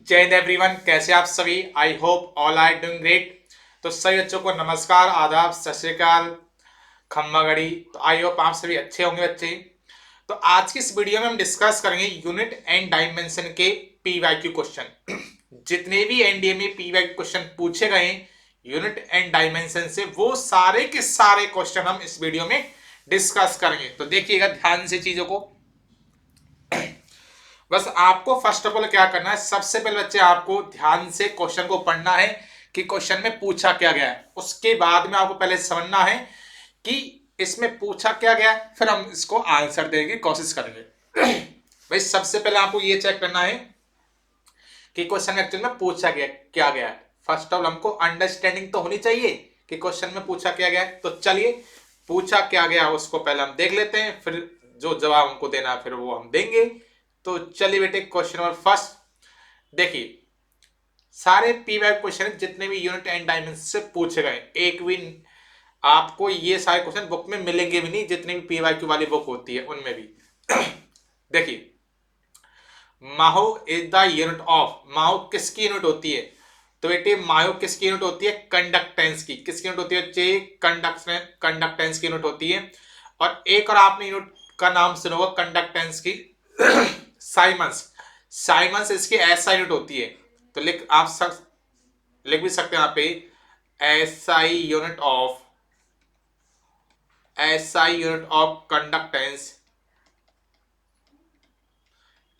जय हिंद एवरीवन, कैसे आप सभी। I hope all are doing great. तो सभी बच्चों को नमस्कार, आदाब, सत श्री अकाल, खम्मा घड़ी। तो आई होप आप सभी अच्छे होंगे बच्चे। तो आज की इस वीडियो में हम डिस्कस करेंगे यूनिट एंड डायमेंशन के पीवाईक्यू क्वेश्चन। जितने भी एनडीए में पीवाईक्यू क्वेश्चन पूछे गए यूनिट एंड डायमेंशन से, वो सारे के सारे क्वेश्चन हम इस वीडियो में डिस्कस करेंगे। तो देखिएगा ध्यान से चीजों को। बस आपको फर्स्ट ऑफ ऑल क्या करना है, सबसे पहले बच्चे आपको ध्यान से क्वेश्चन को पढ़ना है कि क्वेश्चन में पूछा क्या गया है। उसके बाद में आपको पहले समझना है कि इसमें पूछा क्या गया है, फिर हम इसको आंसर देने की कोशिश करेंगे। भाई सबसे पहले आपको ये चेक करना है कि क्वेश्चन एक्चुअल में पूछा गया क्या गया है। फर्स्ट ऑफ ऑल हमको अंडरस्टैंडिंग तो होनी चाहिए कि क्वेश्चन में पूछा क्या गया है। तो चलिए पूछा क्या गया उसको पहले हम देख लेते हैं, फिर जो जवाब हमको देना है फिर वो हम देंगे। तो चलिए बेटे, क्वेश्चन नंबर फर्स्ट देखिए। सारे पीवाईक्यू क्वेश्चन जितने भी यूनिट एंड डायमेंशन से पूछे गए, एक भी आपको ये सारे क्वेश्चन बुक में मिलेंगे भी नहीं। जितनी भी पीवाईक्यू वाली बुक होती है उनमें भी देखिए, माहो इज द यूनिट ऑफ, माहो किसकी यूनिट होती है। तो बेटे माहो किसकी यूनिट होती है, कंडक्टेंस की। किसकी यूनिट होती है बच्चे, कंडक्टेंस की यूनिट होती है। और एक और आपने यूनिट का नाम सुना होगा कंडक्टेंस की, साइमंस। साइमंस इसकी एसआई यूनिट होती है। तो लिख भी सकते हैं यहाँ पे, SI unit of, SI unit of conductance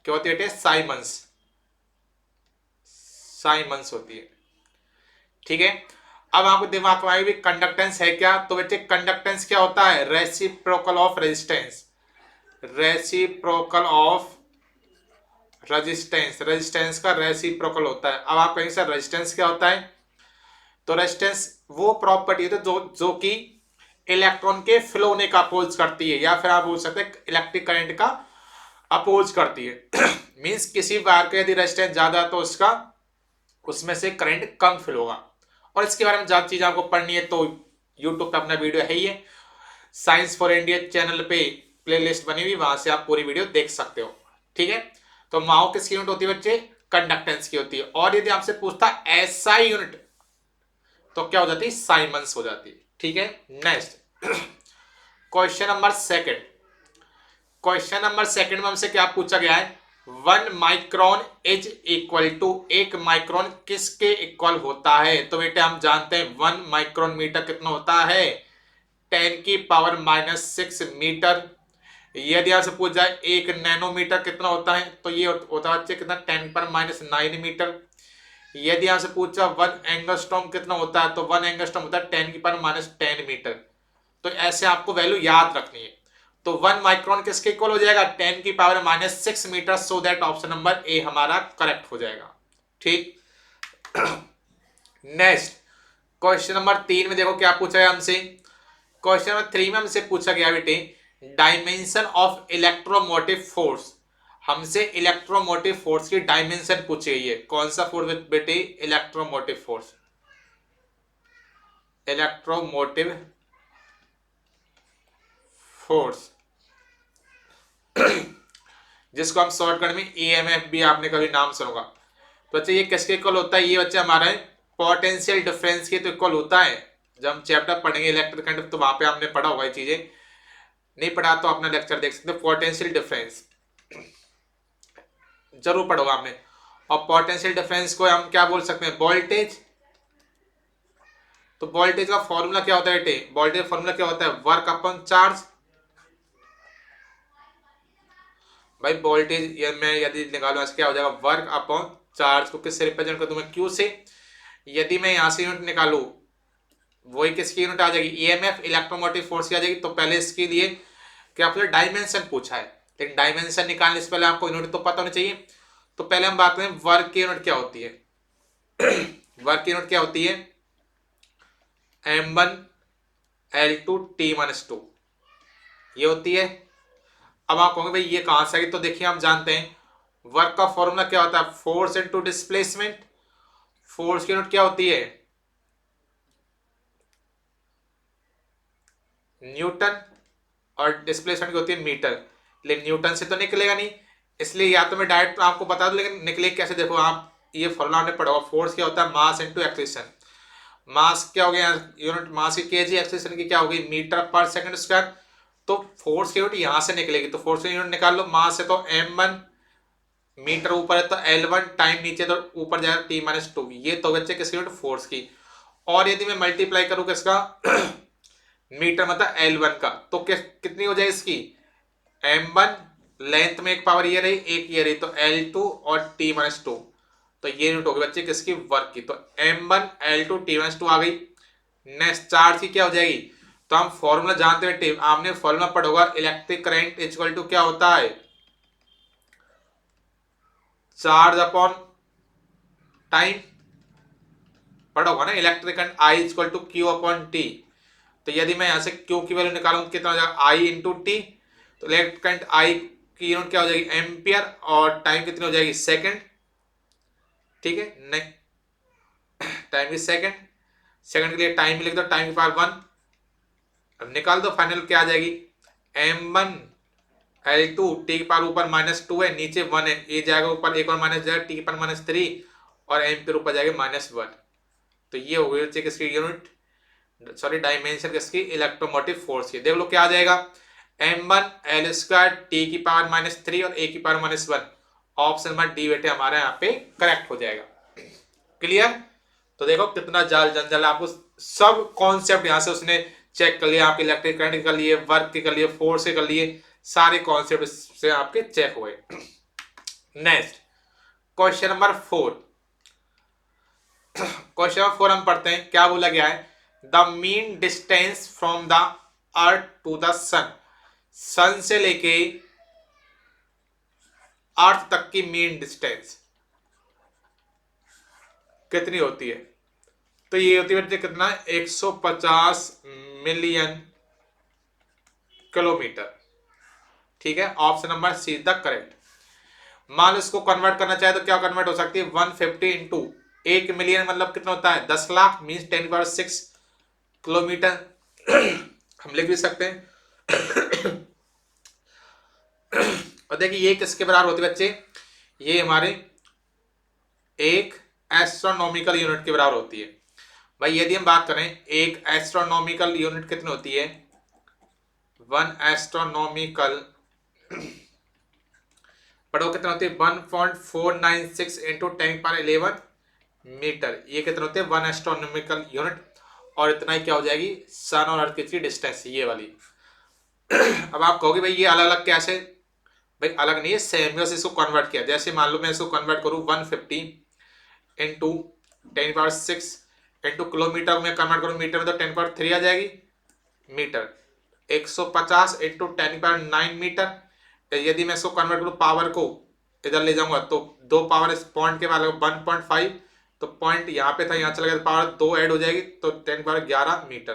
क्या होती है बेटे, साइमंस, साइमंस होती है। ठीक है, अब आपको दिमाग में आएगी कंडक्टेंस है क्या। तो बेटे कंडक्टेंस क्या होता है, reciprocal of resistance, reciprocal of resistance, resistance का रेसिप्रोकल होता है। अब आप कहेंगे सर रेजिस्टेंस क्या होता है। तो रेजिस्टेंस वो प्रॉपर्टी है जो कि इलेक्ट्रॉन के फ्लो होने का अपोज करती है, या फिर आप बोल सकते हैं इलेक्ट्रिक करंट का अपोज करती है। मींस किसी वायर का यदि रेजिस्टेंस ज्यादा है तो उसका उसमें से करंट कम फ्लो होगा। और इसके बारे में ज्यादा चीज आपको पढ़नी है तो यूट्यूब पे अपना वीडियो है ही है, साइंस फॉर इंडिया चैनल पे प्लेलिस्ट बनी हुई, वहां से आप पूरी वीडियो देख सकते हो। ठीक है, तो माओ किसकी यूनिट होती है बच्चे, कंडक्टेंस की होती है। और यदि आपसे पूछता एसआई यूनिट तो क्या हो जाती है, साइमंस हो जाती है। ठीक है, next question number second. Question number second में हमसे क्या पूछा गया है, 1 micron is equal to, 1 micron किसके इक्वल होता है। तो बेटे हम जानते हैं 1 माइक्रोन मीटर कितना होता है, 10⁻⁻⁶ मीटर। यदि आपसे पूछ जाए 1 नैनोमीटर कितना होता है, तो ये होता है कितना, 10⁻⁹ मीटर। यदि आपसे पूछा 1 एंगस्ट्रॉम कितना होता है, तो 1 एंगस्ट्रॉम होता है 10⁻⁻10 मीटर। तो ऐसे आपको वैल्यू याद रखनी है। तो 1 माइक्रोन किसके इक्वल हो जाएगा, 10⁻⁻6 meter. So that option number A हमारा करेक्ट हो जाएगा। ठीक, नेक्स्ट क्वेश्चन नंबर 3 में देखो क्या पूछा है हमसे। क्वेश्चन नंबर 3 में हमसे पूछा गया बेटे, डायमेंशन ऑफ इलेक्ट्रोमोटिव फोर्स। हमसे इलेक्ट्रोमोटिव फोर्स की डायमेंशन पूछी गई है। कौन सा फोर्स बेटे, इलेक्ट्रोमोटिव फोर्स, इलेक्ट्रोमोटिव फोर्स जिसको हम शॉर्टकट में ईएमएफ भी आपने कभी नाम सुना होगा। तो बच्चे ये किसके इक्वल होता है, ये बच्चे हमारा पोटेंशियल डिफरेंस के तो इक्वल होता है। जब हम चैप्टर पढ़ेंगे इलेक्ट्रिक करंट तो वहां पे हमने पढ़ा होगा ये चीजें, नहीं पढ़ा तो अपना लेक्चर देख सकते हैं। पोटेंशियल डिफरेंस जरूर पढ़ोगा आपने। और पोटेंशियल डिफरेंस को हम क्या बोल सकते हैं, वोल्टेज। तो वोल्टेज का फॉर्मूला क्या होता है बेटे, वोल्टेज फॉर्मूला क्या होता है, वर्क अपॉन चार्ज। भाई वोल्टेज मैं यदि निकालू क्या हो जाएगा, वर्क अपॉन चार्ज को किससे रिप्रेजेंट कर दूं मैं, क्यू से। यदि मैं यहां से यूनिट निकालू वही किसकी यूनिट आ जाएगी, ईएमएफ, इलेक्ट्रोमोटिव फोर्स की आ जाएगी। तो पहले इसके लिए क्या आपने डायमेंशन पूछा है, लेकिन डायमेंशन निकालने से पहले आपको यूनिट तो पता होनी चाहिए। तो पहले हम बात करें वर्क की यूनिट क्या होती है। वर्क की यूनिट क्या होती है, m1L2T-2 ये होती है। अब आप कहोगे भाई ये कहां से आई, तो देखिए हम जानते हैं वर्क का फॉर्मूला क्या होता है, फोर्स इनटू डिस्प्लेसमेंट। फोर्स की यूनिट क्या होती है, न्यूटन, और डिस्प्लेसमेंट की होती है मीटर। लेकिन न्यूटन से तो निकलेगा नहीं, इसलिए या तो मैं डायरेक्ट आपको बता दूं, लेकिन निकले कैसे देखो आप, ये फॉर्मूला हमने पढ़ा होगा। फोर्स क्या होता है, मास इनटू एक्सीलरेशन। मास क्या हो गया, यूनिट मास की केजी, एक्सीलरेशन की क्या हो गई, मीटर पर सेकंड स्क्वायर। तो फोर्स की यूनिट यहां से निकलेगी, तो फोर्स की यूनिट निकाल लो। मास है तो m1, मीटर ऊपर है तो L1, टाइम नीचे तो ऊपर जाएगा T-2। ये तो बच्चे किसकी यूनिट, फोर्स की। और यदि मैं मल्टीप्लाई करूं किसका मीटर मतलब L1 का, तो कितनी हो जाएगी इसकी, m1, लेंथ में एक पावर ये रही, एक ये रही, तो L2 और T-2। तो ये यूनिट होगी बच्चे किसकी, वर्क की। तो m1 L2 T-2 आ गई। नेक्स्ट चार्ज की क्या हो जाएगी, तो हम फॉर्मूला जानते हैं, आपने फॉर्मूला पढ़ा होगा, इलेक्ट्रिक करंट इक्वल टू क्या होता है, चार्ज अपॉन टाइम। पढ़ा होगा ना, electric current I equal to Q upon T. तो यदि मैं यहां से क्यू की वैल्यू निकालूं कितना हो जाएगा, आई इंटू टी। तो इलेक्ट्रिक करंट आई की यूनिट क्या हो जाएगी, एम्पियर, और टाइम कितनी हो जाएगी, सेकंड। ठीक है, नहीं टाइम की सेकंड, सेकंड के लिए टाइम भी लिख दो, टाइम की पावर 1। अब निकाल दो, फाइनल क्या आ जाएगी, m1 L2, टी की पावर ऊपर -2 है, नीचे 1 है, ये जाएगा ऊपर, एक और माइनस जाएगा, टी की पावर -3, और एम्पियर ऊपर जाएगा -1। तो ये हो गई किसकी यूनिट, सॉरी डायमेंशन किसकी, इलेक्ट्रोमोटिव फोर्स की। देख लो क्या आ जाएगा, m1 L2 टी की पावर -3 और ए की पावर -1। ऑप्शन नंबर डी बेटे हमारा यहाँ पे करेक्ट हो जाएगा। क्लियर। तो देखो कितना जाल जंजाल, आपको सब कॉन्सेप्ट यहां से उसने चेक कर लिया, आपके इलेक्ट्रिक करंट कर लिए, वर्क के कर लिए, फोर्स के कर लिए, सारे कॉन्सेप्ट से आपके चेक हुए। Next question number 4। Question number 4 हम पढ़ते हैं, क्या बोला गया है, the mean distance from the earth to the sun. Sun से लेके अर्थ तक की मीन डिस्टेंस कितनी होती है, तो ये होती है कितना, 150 मिलियन किलोमीटर। ठीक है, option number see the correct. मान लो इसको कन्वर्ट करना चाहे तो क्या कन्वर्ट हो सकती है, 150 इंटू 1 मिलियन मतलब कितना होता है, 10 लाख, मीन्स 10⁻6 किलोमीटर। हम लिख भी सकते हैं। और देखिए ये किसके बराबर होती है बच्चे, ये हमारे एक एस्ट्रोनॉमिकल यूनिट के बराबर होती है। भाई यदि हम बात करें, एक एस्ट्रोनॉमिकल यूनिट कितनी होती है, 1 एस्ट्रोनॉमिकल पढ़ो कितना होती है, 1.496 इंटू 10⁻11 मीटर। ये कितना होते हैं, 1 एस्ट्रोनॉमिकल यूनिट। और इतना ही क्या हो जाएगी, सन और अर्थ की डिस्टेंस, ये वाली। अब आप कहोगे भाई ये अलग अलग कैसे, भाई अलग नहीं है, सेम है, इसको कन्वर्ट किया। जैसे मान लो मैं इसको कन्वर्ट करूँ 150 इंटू 10⁻6 इंटू किलोमीटर में कन्वर्ट करूँ मीटर में, तो 10⁻3 आ जाएगी मीटर। 150 into 10⁻9 metre. यदि मैं इसको कन्वर्ट करूँ पावर को इधर ले जाऊंगा, तो 2 पावर इस पॉइंट के वाले 1.5, तो पॉइंट यहाँ पे था, यहाँ चला गया, तो पावर 2 ऐड हो जाएगी, तो 10⁻11 मीटर।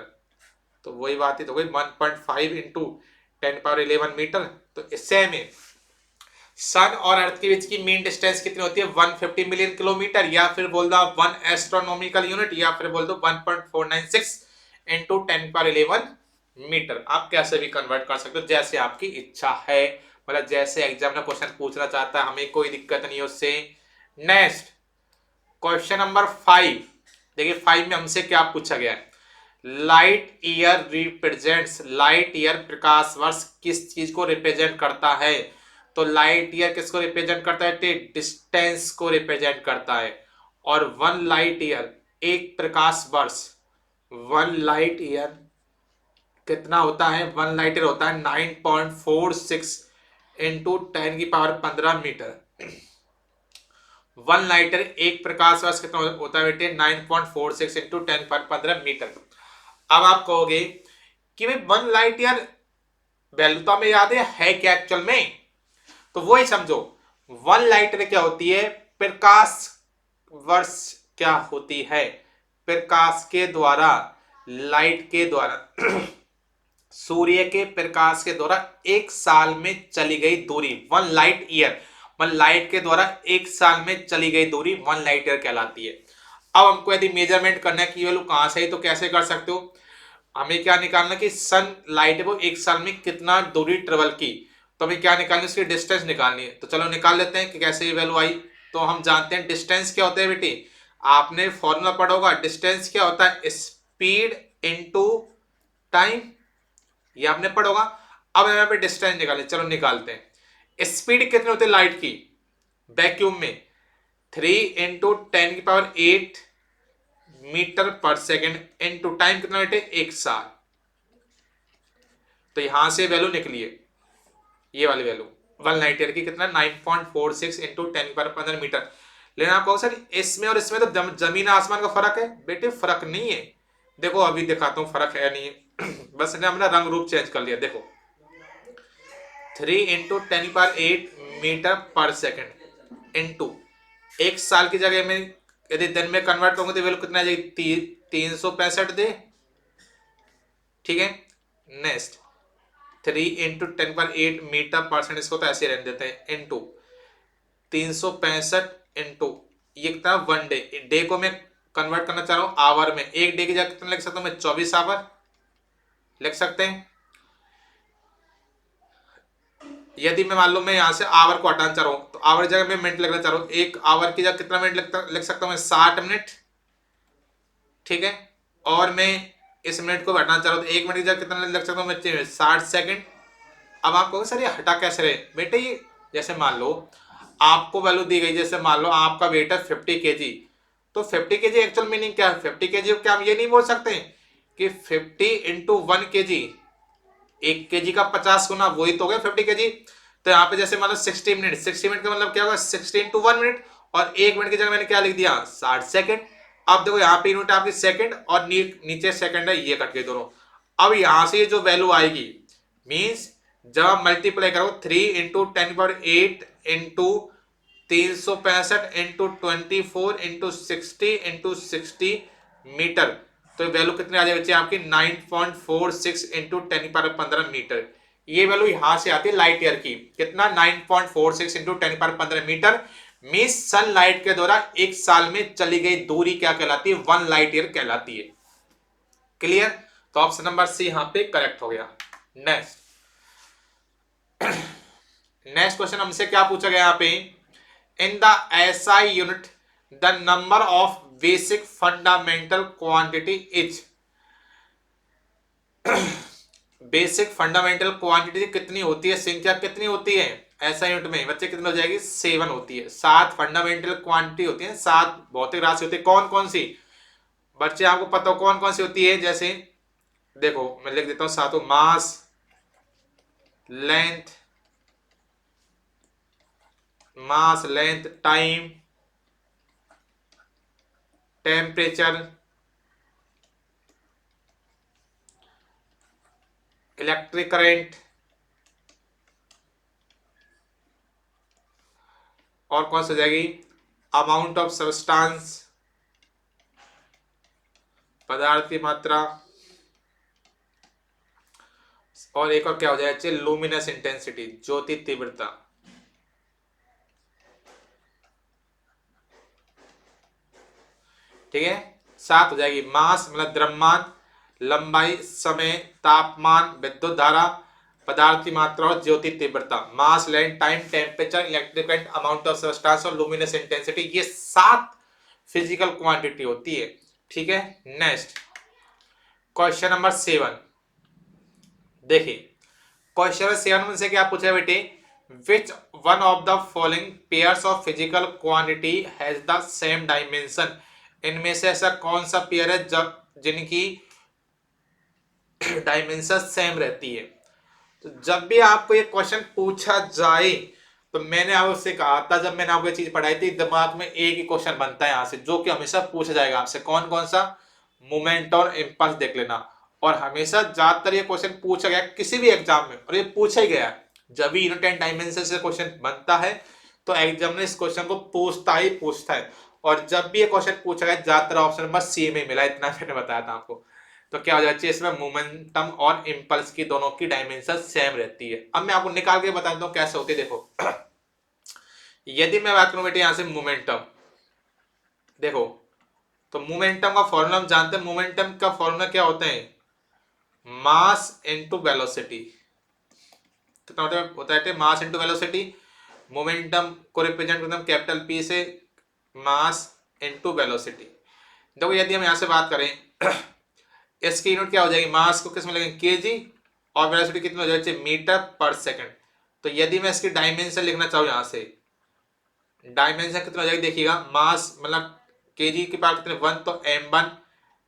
तो वही बात ही तो गई, 1.5 इंटू 10⁻11 मीटर। तो इससे में सन और अर्थ के बीच की मीन डिस्टेंस कितनी होती है, 150 मिलियन किलोमीटर, या फिर बोल दो 1 एस्ट्रोनॉमिकल यूनिट, या फिर बोल दो 1.496 इंटू 10⁻11 मीटर। आप कैसे भी कन्वर्ट कर सकते हो, जैसे आपकी इच्छा है, मतलब जैसे एग्जाम में क्वेश्चन पूछना चाहता है, हमें कोई दिक्कत नहीं है उससे। Next question number 5। देखिए 5 में हमसे क्या पूछा गया है, light year represents, light year प्रकाश वर्ष किस चीज को रिप्रेजेंट करता है, तो लाइट ईयर किसको रिप्रेजेंट करता है, डिस्टेंस को रिप्रेजेंट करता है। और 1 लाइट ईयर, एक प्रकाश वर्ष, 1 लाइट ईयर कितना होता है, 1 लाइट ईयर होता है 9.46 इंटू 10⁻15 मीटर। 1 लाइट ईयर एक प्रकाश वर्ष कितना होता है बेटे, 9.46 इंटू 10⁻15 मीटर। अब आप कहोगे कि भाई 1 लाइट ईयर वैल्यू तो हमें याद है क्या एक्चुअल में, तो वो ही समझो। 1 लाइट ईयर क्या होती है, प्रकाश वर्ष क्या होती है, प्रकाश के द्वारा, लाइट के द्वारा सूर्य के प्रकाश के द्वारा एक साल में चली गई दूरी, 1 लाइट ईयर, 1 लाइट के द्वारा एक साल में चली गई दूरी 1 लाइट ईयर कहलाती है। अब हमको यदि मेजरमेंट करना है कि वैल्यू कहां से है, तो कैसे कर सकते हो, हमें क्या निकालना कि सन लाइट को एक साल में कितना दूरी ट्रेवल की, तो हमें क्या निकालनी, उसकी डिस्टेंस निकालनी है। तो चलो निकाल लेते हैं कि कैसे ये वैल्यू आई। तो हम जानते हैं डिस्टेंस क्या होता है बेटी, आपने फॉर्मूला पढ़ा होगा, डिस्टेंस क्या होता है, स्पीड इनटू टाइम, ये आपने पढ़ा होगा। अब यहाँ पे डिस्टेंस निकाले, चलो निकालते हैं। स्पीड कितनी होती है लाइट की वैक्यूम में, 3 × 10⁸ मीटर पर सेकेंड इनटू टाइम कितना बेटे, 1 साल। तो यहां से वैल्यू निकली है, ये वाली वैल्यू 1 लाइट ईयर की कितना, 9.46 × 10⁻15 मीटर। लेकिन आप कहो सर इसमें और इसमें तो जमीन आसमान का फर्क है, बेटे फर्क नहीं है। देखो अभी दिखाता हूं फर्क है नहीं है बस ने हमने रंग रूप चेंज कर लिया। देखो 3 × 10⁸ मीटर पर सेकेंड इंटू 1 साल की जगह में यदि दिन में कन्वर्ट होंगे तो वैल्यू कितना आ जाएगी, 365 दे, ठीक है। नेक्स्ट 3 × 10⁸ मीटर परसेंट, इसको तो ऐसे रहने देते हैं, इंटू 365 इंटू ये कितना 1 डे, डे को मैं कन्वर्ट करना चाह रहा हूं आवर में, एक डे की जगह कितना लिख सकता हूं मैं, 24 आवर लिख सकते हैं। यदि मैं मान लो मैं यहां से आवर को हटाना चाह रहा हूं तो आवर जगह मैं मिनट लिखना चाह रहा हूं, एक आवर की जगह कितना मिनट लिख सकता हूं मैं, 60 मिनट, ठीक है। और मैं इस मिनट को हटाना चाह रहा हूं तो 1 मिनट की जगह कितना लिख सकता हूं मैं, 60 सेकंड। अब आप कहोगे सर ये हटा कैसे रहे, बेटे ये जैसे मान लो आपको वैल्यू दी गई, जैसे मान लो आपका वेट है 50 kg, तो 50 kg एक्चुअल मीनिंग क्या है, 50 kg क्या हम ये नहीं बोल सकते कि 50 × 1 kg, 1 kg का 50 गुना, वही तो हो गया 50 kg। तो यहाँ पे जैसे मान लो 60 मिनट, 60 मिनट का मतलब क्या होगा, 60 × 1 मिनट, और 1 मिनट की जगह मैंने क्या लिख दिया, 60 सेकंड। अब देखो यहाँ पे यूनिट आपकी सेकंड और नीचे सेकंड है, ये कट गए दोनों। अब यहां से जो वैल्यू आएगी मीन्स जब आप मल्टीप्लाई करो 3 × 10⁸ into 365 into 24 into 60 into 60 meter, तो वैल्यू कितनी आ जाएगी बच्चे आपकी, 9.46 इंटू 10⁻15 मीटर। ये वैल्यू यहां से आती है लाइट ईयर की, कितना 9.46 इंटू 10⁻15 मीटर। मीन्स सनलाइट के द्वारा 1 साल में चली गई दूरी क्या कहलाती है, 1 लाइट ईयर कहलाती है। क्लियर, तो ऑप्शन नंबर सी यहां पे करेक्ट हो गया। नेक्स्ट नेक्स्ट क्वेश्चन हमसे क्या पूछा गया यहाँ पे, इन the SI unit the number of basic fundamental quantity is, basic fundamental quantity कितनी होती है, संख्या कितनी होती है ऐसा यूनिट में बच्चे, कितनी हो जाएगी, 7 होती है। 7 फंडामेंटल क्वांटिटी होती है, 7 भौतिक राशि होती है। कौन कौन सी बच्चे आपको पता हो कौन कौन सी होती है, जैसे देखो मैं लिख देता हूं सातों, mass, length, mass length, time, temperature, electric current, और कौन सी हो जाएगी, अमाउंट ऑफ सब्सटेंस, पदार्थ की मात्रा, और एक और क्या हो जाएगा, लुमिनस इंटेंसिटी, ज्योति तीव्रता। ठीक है, 7 हो जाएगी, मास मतलब द्रव्यमान, लंबाई, समय, तापमान, विद्युत धारा, पदार्थ की मात्रा और ज्योति तीव्रता। Mass, length, time, temperature, electric current, amount of substance और लुमिनस इंटेंसिटी, ये 7 फिजिकल क्वांटिटी होती है। ठीक है, नेक्स्ट क्वेश्चन नंबर 7 देखिए, क्वेश्चन नंबर 7 में से क्या पूछा है बेटे, विच one of the following pairs of physical quantity has the same dimension, इनमें से ऐसा कौन सा पेयर है जब जिनकी डायमेंशन सेम रहती है। तो जब भी आपको ये क्वेश्चन पूछा जाए तो मैंने आपसे कहा था, जब मैंने आपको ये चीज पढ़ाई थी, दिमाग में एक ही क्वेश्चन बनता है यहां से जो कि हमेशा पूछा जाएगा आपसे, कौन कौन सा, मोमेंट और इम्पल्स देख लेना। और हमेशा ज्यादातर ये क्वेश्चन पूछा गया किसी भी एग्जाम में, और ये पूछा ही गया जब भी यूनिट एंड डायमेंशन से क्वेश्चन बनता है तो एग्जाम ने इस क्वेश्चन को पूछता ही पूछता है। और जब भी ये क्वेश्चन पूछा गया ज्यादातर ऑप्शन नंबर सी में मिला, इतना मैंने बताया था आपको। तो क्या हो जाती है इसमें, मोमेंटम और इम्पल्स की दोनों की डायमेंशन सेम रहती है। अब मैं आपको निकाल के बता देता हूं कैसे होती है। देखो यदि मैं बात करूं बेटे यहां से मोमेंटम, देखो तो मोमेंटम का फॉर्मूला हम जानते हैं, मोमेंटम का फॉर्मूला क्या होता है, मास इनटू वेलोसिटी। कितना होता है मास इनटू वेलोसिटी। मोमेंटम को रिप्रेजेंट करते हैं कैपिटल पी से, मास इनटू वेलोसिटी। देखो यदि हम यहाँ से बात करें इसकी यूनिट क्या हो जाएगी, मास को किस में लगेंगे केजी और वेलोसिटी कितनी हो जाएगी मीटर पर सेकंड। तो यदि मैं इसकी डायमेंशन लिखना चाहूँ यहाँ से, डायमेंशन कितना हो जाएगी देखिएगा, मास मतलब केजी की पावर कितने 1 तो m1,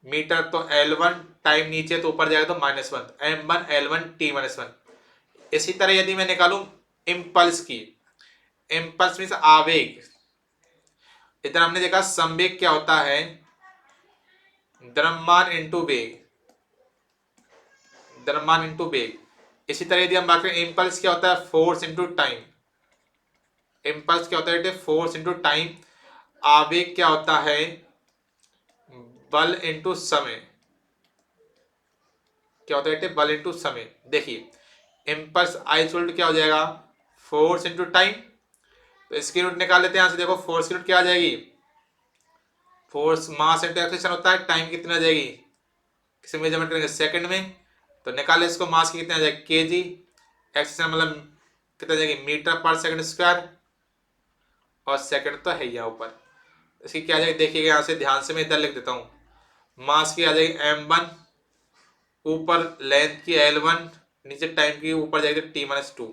मीटर तो L1, टाइम नीचे तो ऊपर जाएगा तो -1, m1 L1 t-1। इसी तरह यदि मैं निकालूं इम्पल्स की, इम्पल्स मीन्स आवेग, इधर हमने देखा संवेग क्या होता है, द्रव्यमान इंटू वेग, द्रव्यमान इंटू वेग। इसी तरह यदि हम बात करें इम्पल्स क्या होता है, फोर्स इंटू टाइम, इम्पल्स क्या होता है फोर्स इंटू टाइम। आवेग क्या होता है, बल इंटू समय, क्या होता है बल इंटू समय। देखिए इम्पल्स आइसोल्ट क्या हो जाएगा, फोर्स इंटू टाइम। तो इसकी यूनिट निकाल लेते हैं यहाँ से, देखो फोर्स की यूनिट क्या आ जाएगी, फोर्स मास इंटू एक्सेलरेशन होता है, टाइम कितनी आ जाएगी, किसी मेजरमेंट करेंगे सेकंड में, तो निकाले इसको, मास की कितनी आ जाएगी केजी, एक्सेलरेशन मतलब कितना आ जाएगी मीटर पर सेकंड स्क्वायर, और सेकंड तो है ही यहाँ ऊपर। इसकी क्या आ जाएगी देखिएगा यहाँ से ध्यान से मैं इधर लिख देता हूँ, मास की आ जाएगी m1, ऊपर लेंथ की L1, नीचे टाइम की ऊपर जाएगी t-2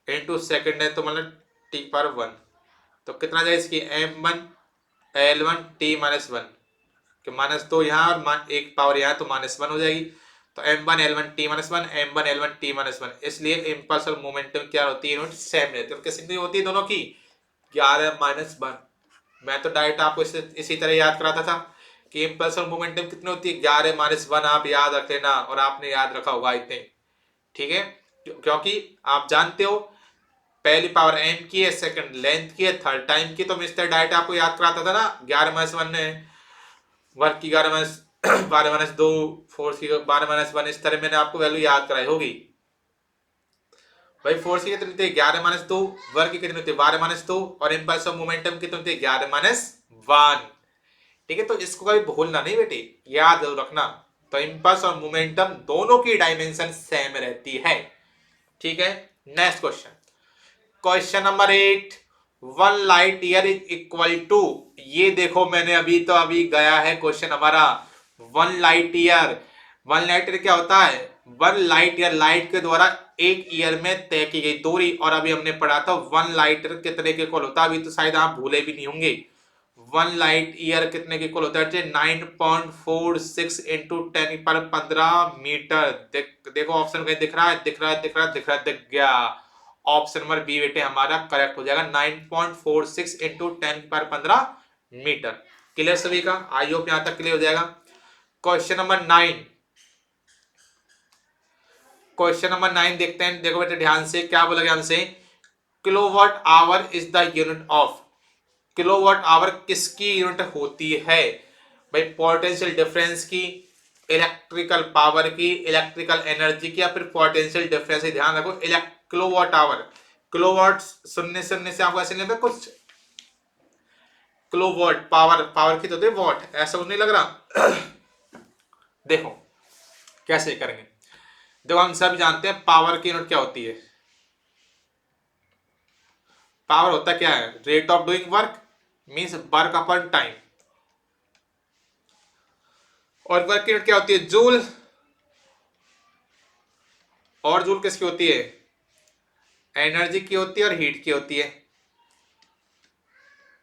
इंटू सेकेंड है तो मतलब t/1। तो कितना जाएगा इसकी m1 L1 t-1 कि -2 यहाँ और एक पावर यहाँ तो -1 हो जाएगी। तो m1 L1 t-1, m1 L1 t-1, इसलिए इम्पल्स और मोमेंटम क्या होती है यूनिट सेम रहती है। कितनी होती है दोनों की 11-1। मैं तो डायरेक्ट आपको इसी तरह याद कराता था कि इम्पल्स और मोमेंटम कितनी होती है 11-1, आप याद रख लेना और आपने याद रखा होगा इतने, ठीक है। क्योंकि आप जानते हो पहली पावर m की है, सेकंड लेंथ की है, थर्ड टाइम की, तो मिस्टर डायरेक्ट आपको याद कराता था ना 11-1 है, वर्क की 12-2, फोर्स की 12-1, इस तरह मैंने आपको वैल्यू याद कराई होगी। भाई फोर्स की कितनी थी 11-2, वर्क की कितनी थी 12-2, और इम्पल्स ऑफ मोमेंटम कितनी थी 11-1। ठीक है, तो इसको कभी भूलना नहीं बेटे, याद जरूर रखना। तो इम्पल्स और मोमेंटम दोनों की डायमेंशन सेम रहती है, ठीक है। Next question, question number 8, 1 light year is equal to, ये देखो मैंने अभी गया है क्वेश्चन हमारा 1 लाइट ईयर। 1 लाइट ईयर क्या होता है, 1 लाइट ईयर लाइट के द्वारा एक ईयर में तय की गई दूरी, और अभी हमने पढ़ा था 1 लाइट ईयर कितने के इक्वल होता है, अभी तो शायद आप भूले भी नहीं होंगे। 1 लाइट ईयर कितने के इक्वल होता है 9.46 इंटू 10⁻15 मीटर। देखो ऑप्शन कहीं दिख रहा है, दिख गया, ऑप्शन नंबर बी बेटे हमारा करेक्ट हो जाएगा, 9.46 इंटू 10⁻15 मीटर। क्लियर सभी का, आई होप यहां तक क्लियर हो जाएगा। क्वेश्चन नंबर 9, क्वेश्चन नंबर 9 देखते हैं, देखो बेटे ध्यान से क्या बोला गया हमसे, kilowatt hour is the unit of, kilowatt hour किसकी यूनिट होती है भाई, पोटेंशियल डिफरेंस की, इलेक्ट्रिकल पावर की, इलेक्ट्रिकल एनर्जी की, या फिर पोटेंशियल डिफरेंस की। ध्यान रखो किलोवाट आवर, किलोवाट सुनने से आपको ऐसे नहीं लगता कुछ, किलोवाट पावर, पावर की तो वॉट, ऐसा कुछ नहीं लग रहा देखो कैसे करेंगे, देखो हम सब जानते हैं पावर की यूनिट क्या होती है, पावर होता क्या है, rate of doing work means work upon time, और वर्क की यूनिट क्या होती है जूल, और जूल किसकी होती है, एनर्जी की होती है और हीट की होती है।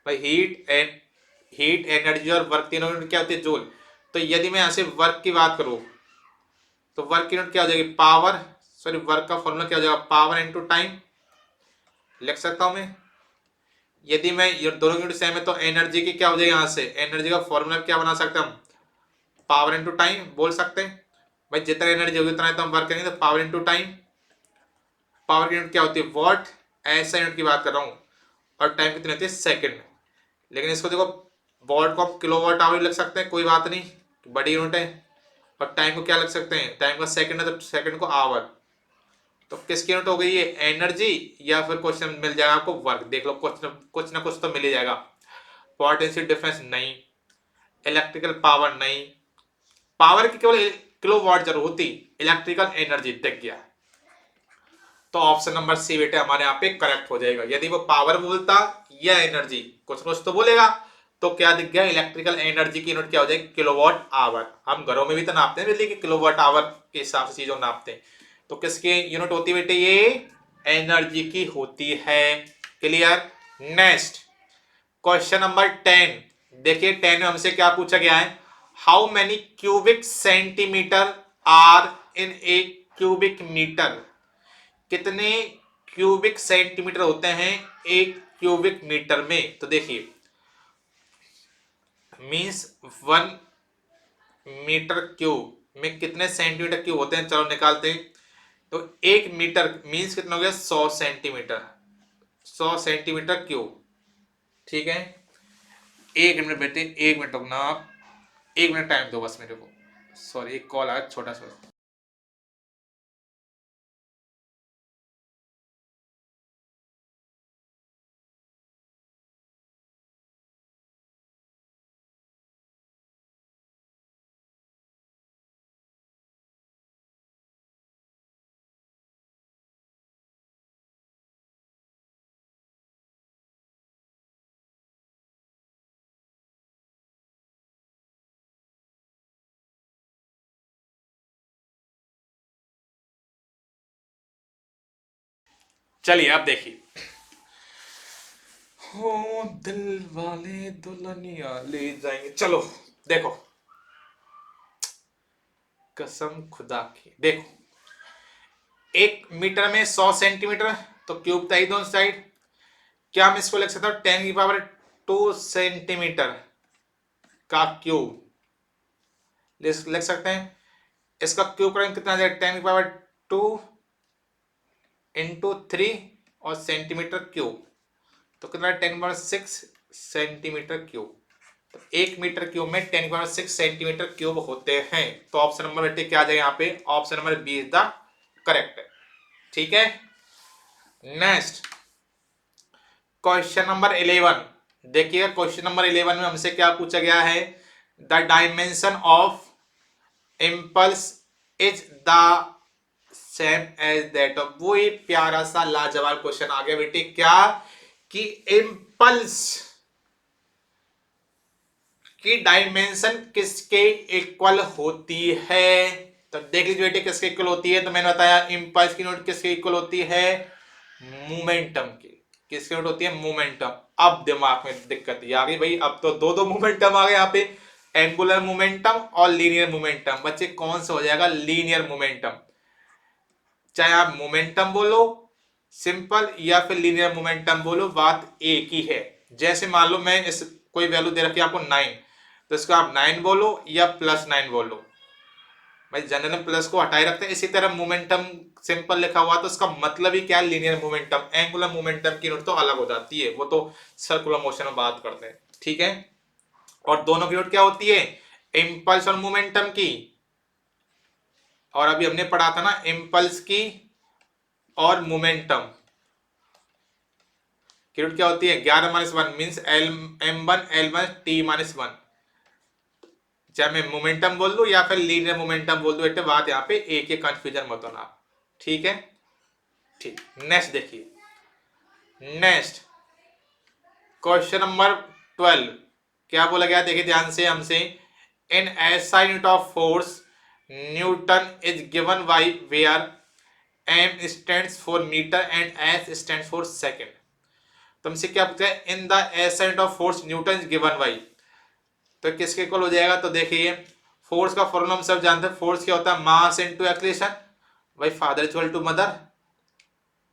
भाई हीट एनर्जी और वर्क तीनों यूनिट क्या होती है जूल। तो यदि मैं यहां से वर्क की बात करूं तो वर्क की यूनिट क्या हो जाएगी पावर, सॉरी वर्क का फॉर्मूला क्या हो जाएगा पावर इनटू टाइम, लिख सकता हूं मैं। यदि मैं ये दोनों यूनिट सेम है तो एनर्जी की क्या हो जाएगी, यहां से एनर्जी का फॉर्मूला क्या बना सकते हैं हम, पावर इनटू टाइम बोल सकते हैं। भाई जितना एनर्जी होगी उतना है तो हम वर्क करेंगे, तो पावर इनटू टाइम, पावर की यूनिट क्या होती है वॉट, ऐसा यूनिट की बात कर रहा हूं, और टाइम कितनी होती है सेकंड। लेकिन इसको देखो वॉट को हम किलोवाट आवर लिख सकते हैं, कोई बात नहीं, बड़ी यूनिट है। और टाइम को क्या लिख सकते हैं, टाइम का सेकंड है तो सेकंड को आवर। तो किसकी यूनिट हो गई ये एनर्जी, या फिर क्वेश्चन मिल जाएगा आपको वर्क, देख लो कुछ ना कुछ तो मिल ही जाएगा। पोटेंशियल डिफरेंस नहीं, इलेक्ट्रिकल पावर नहीं, पावर की केवल किलोवाट जरूर होती, इलेक्ट्रिकल एनर्जी दिख गया। तो ऑप्शन नंबर सी बेटे हमारे यहाँ पे करेक्ट हो जाएगा। यदि वो पावर बोलता या एनर्जी, कुछ कुछ तो बोलेगा, तो क्या दिख गया, इलेक्ट्रिकल एनर्जी की यूनिट क्या हो जाएगी, किलोवाट आवर। हम घरों में भी तो नापते हैं बिजली की किलोवाट आवर के हिसाब से चीजों नापते हैं, तो किसकी यूनिट होती है बेटे, ये एनर्जी की होती है। क्लियर। Next question number 10। देखिए 10 में हमसे क्या पूछा गया है, how many cubic centimeter are in a cubic meter. कितने क्यूबिक सेंटीमीटर होते हैं एक क्यूबिक मीटर में। तो देखिए मींस 1 मीटर क्यूब में कितने सेंटीमीटर क्यूब होते हैं, चलो निकालते हैं। तो 1 मीटर मींस कितना हो गया, 100 सेंटीमीटर, 100 सेंटीमीटर क्यूब। ठीक है, 1 मिनट बेटे, 1 मिनट रुकना आप, 1 मिनट टाइम दो बस मेरे को, सॉरी एक कॉल आया छोटा सा। चलिए अब देखिए, हो दिल वाले दुल्हनिया ले जाएंगे। चलो देखो, कसम खुदा की, देखो 1 मीटर में 100 सेंटीमीटर, तो क्यूब था ही दोनों साइड। क्या हम इसको लिख सकते हो, 10⁻² सेंटीमीटर का क्यूब लिख सकते हैं। इसका क्यूब करेंगे कितना आ जाएगा, 10⁻² इंटू 3 और सेंटीमीटर क्यूब, तो कितना 10⁻6 सेंटीमीटर क्यूब। तो 1 मीटर क्यूब में 10⁻6 सेंटीमीटर क्यूब होते हैं। तो ऑप्शन नंबर बेटे क्या आ जाएगा यहाँ पे, option number B is the correct. ठीक है। Next question number 11। देखिए क्वेश्चन नंबर 11 में हमसे क्या पूछा गया है, the dimension of impulse is the same as that of. वो ही प्यारा सा लाजवाब क्वेश्चन आ गया बेटे, क्या कि इम्पल्स की डायमेंशन किसके इक्वल होती है। तो देख लीजिए बेटे किसके इक्वल होती है, तो मैंने बताया इम्पल्स की यूनिट किसके इक्वल होती है, मोमेंटम की। किसकी यूनिट होती है, मोमेंटम। अब दिमाग में दिक्कत ये आ गई भाई, अब तो दो दो मोमेंटम आ गए यहाँ पे, एंगुलर मोमेंटम और लीनियर मोमेंटम। बच्चे कौन सा हो जाएगा, लीनियर मोमेंटम। चाहे आप मोमेंटम बोलो सिंपल या फिर लीनियर मोमेंटम बोलो, बात एक ही है। जैसे मान लो मैं इस कोई वैल्यू दे रखी है आपको 9, तो इसको आप 9 बोलो या +9 बोलो, भाई जनरल प्लस को हटाए रखते हैं। इसी तरह मोमेंटम सिंपल लिखा हुआ तो उसका मतलब ही क्या है, लीनियर मोमेंटम। एंगुलर मोमेंटम की यूनिट तो अलग हो जाती है, वो तो सर्कुलर मोशन में बात करते हैं। ठीक है, और दोनों की यूनिट क्या होती है, इम्पल्स और मोमेंटम की। और अभी हमने पढ़ा था ना इम्पल्स की और मोमेंटम की यूनिट क्या होती है, 11-1 मीन्स m1 l1 t-1। चाहे मैं मोमेंटम बोल दूं या फिर लीनियर मोमेंटम बोल दूं, बेटे बात यहाँ पे एक ही, कंफ्यूजन मत होना। ठीक है, ठीक। नेक्स्ट देखिए, नेक्स्ट क्वेश्चन नंबर 12 क्या बोला गया, देखिए ध्यान से हमसे, in SI unit of force newton is given by where m stands for meter and s stands for second. तो हमसे क्या पूछा है, in the SI unit of force newton is given by, तो किसके इक्वल हो जाएगा। तो देखिए फोर्स का फॉर्मूला हम सब जानते हैं, फोर्स क्या होता है, मास इनटू एक्सीलरेशन। भाई फादर इक्वल टू मदर,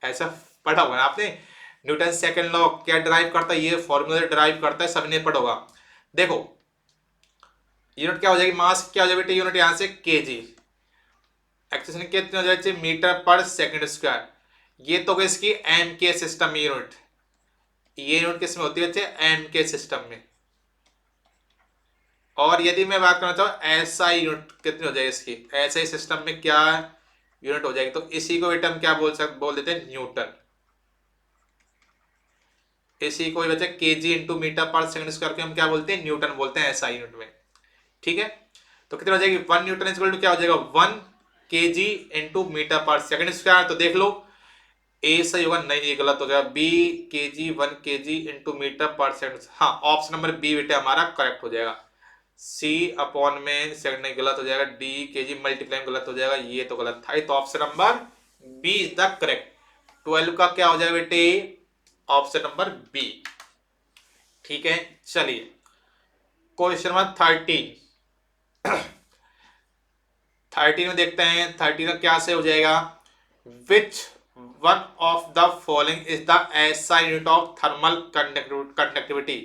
ऐसा पढ़ा होगा ना आपने। न्यूटन सेकंड लॉ क्या ड्राइव करता है, ये फॉर्मूला ड्राइव करता है, सबने पढ़ा होगा। देखो यूनिट क्या हो जाएगी, मास क्या हो जाएगी बेटे, यूनिट यहां से केजी, एक्सीलरेशन कितनी हो जाएगी, मीटर पर सेकंड स्क्वायर। ये तो इसकी एम के सिस्टम में यूनिट, ये यूनिट किसमें होती है, एम के सिस्टम में। और यदि मैं बात करना चाहूँ एसआई यूनिट कितनी हो जाएगी इसकी, एसआई सिस्टम में क्या यूनिट हो जाएगी, तो इसी को बेटा हम क्या बोल देते हैं, न्यूटन। इसी को बच्चे केजी इंटू मीटर पर सेकंड स्क्वायर के हम क्या बोलते हैं, न्यूटन बोलते हैं एसआई यूनिट में। ठीक है, तो कितनी हो जाएगी, 1 न्यूटन इक्वल टू क्या हो जाएगा, 1 केजी इंटू मीटर पर सेकंड स्क्वायर। तो देख लो ए सही होगा, नहीं ये गलत हो गया। B kg 1 kg into meter पर सेकंड, हाँ ऑप्शन नंबर बी बेटे हमारा करेक्ट हो जाएगा। सी अपॉन में सेकंड नहीं, गलत हो जाएगा। डी केजी मल्टीप्लाई गलत हो जाएगा, ये तो गलत था। तो option number B is the correct. 12 का क्या हो जाएगा बेटे, ऑप्शन नंबर बी। ठीक है, चलिए क्वेश्चन नंबर 13 में देखते हैं। 13 का क्या से हो जाएगा, which one of the following is the SI unit of thermal conductivity.